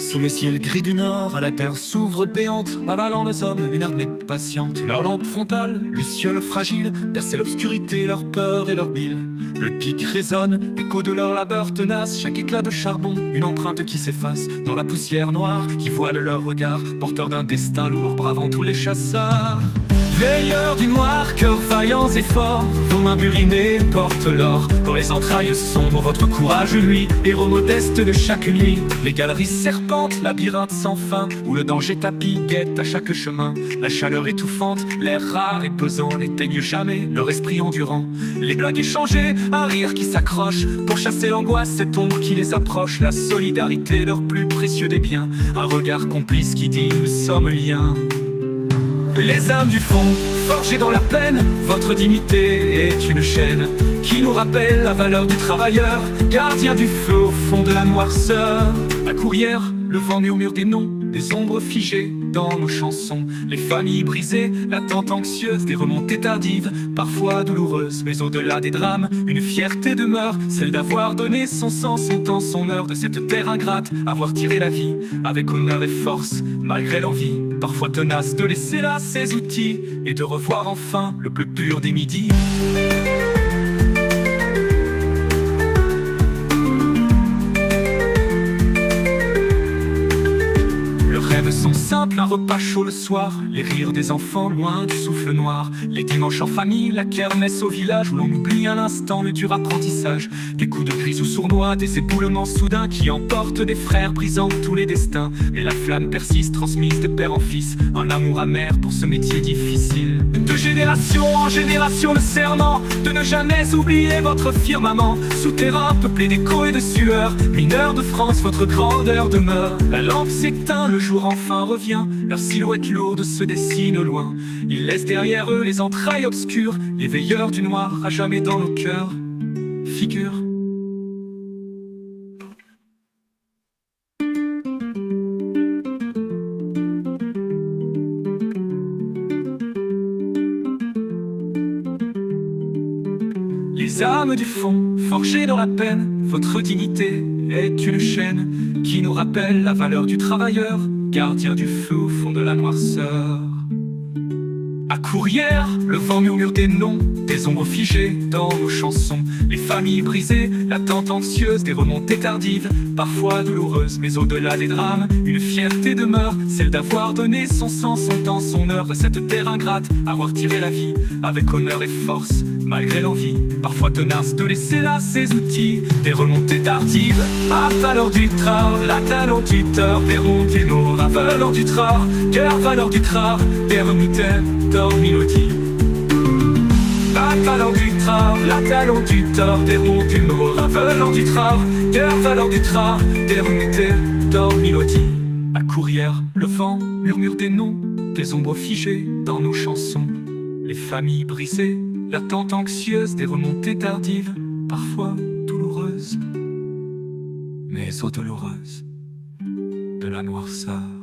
Sous le ciel gris du nord, à la terre s'ouvre béante, avalant les hommes une armée patiente. Leur lampe frontale, luciole fragile, perçait l'obscurité, leur peur et leur bile. Le pic résonne, écho de leur labeur tenace, chaque éclat de charbon, une empreinte qui s'efface dans la poussière noire, qui voile leur regard, porteur d'un destin lourd, bravant tous les chasseurs. Veilleurs du noir, cœurs vaillants et forts, vos mains burinées portent l'or. Dans les entrailles sombres, votre courage luit, héros modeste de chaque nuit. Les galeries serpentent, labyrinthes sans fin, où le danger tapis guette à chaque chemin. La chaleur étouffante, l'air rare et pesant n'éteignent jamais leur esprit endurant. Les blagues échangées, un rire qui s'accroche, pour chasser l'angoisse, cette ombre qui les approche. La solidarité, leur plus précieux des biens, un regard complice qui dit nous sommes liens. Les âmes du fond, forgées dans la peine, votre dignité est une chaîne qui nous rappelle la valeur du travailleur, gardien du feu au fond de la noirceur. La courrière, le vent murmure des noms, des ombres figées dans nos chansons. Les familles brisées, l'attente anxieuse, des remontées tardives, parfois douloureuses. Mais au-delà des drames, une fierté demeure, celle d'avoir donné son sang, son temps, son heure, de cette terre ingrate, avoir tiré la vie avec honneur et force, malgré l'envie, parfois tenace, de laisser là ses outils et de revoir enfin le plus pur des midis. Sont simples, un repas chaud le soir, les rires des enfants loin du souffle noir, les dimanches en famille, la kermesse au village où l'on oublie un instant le dur apprentissage, des coups de grise ou sournois, des éboulements soudains qui emportent des frères brisant tous les destins. Et la flamme persiste, transmise de père en fils, un amour amer pour ce métier difficile. De génération en génération le serment de ne jamais oublier votre firmament, souterrain peuplé d'échos et de sueur, mineurs de France, votre grandeur demeure. La lampe s'éteint, le jour enfin revient, leur silhouette lourde se dessine au loin. Ils laissent derrière eux les entrailles obscures, les veilleurs du noir à jamais dans nos cœurs. Figure. Les âmes du fond, forgées dans la peine, votre dignité est une chaîne qui nous rappelle la valeur du travailleur, gardien du feu au fond de la noirceur. À courrière, le vent murmure des noms, des ombres figées dans nos chansons. Les familles brisées, l'attente anxieuse, des remontées tardives, parfois douloureuses. Mais au-delà des drames, une fierté demeure, celle d'avoir donné son sang, son temps, son heure, de cette terre ingrate, avoir tiré la vie avec honneur et force, malgré l'envie, parfois tenace, de laisser là ses outils. Des remontées tardives, à valeur du trard, la talentuteur, des rondinos, à valeur du trard, cœur valeur du trard, des remontées d'or-mélodie. La valeur du trard, la talentuteur, des rondinos, la valeur du trard, cœur valeur du trard, des remontées d'or-mélodie. À courrière, le vent murmure des noms, des ombres figées dans nos chansons. Les familles brisées, l'attente anxieuse, des remontées tardives, parfois douloureuses, mais au douloureuses de la noirceur.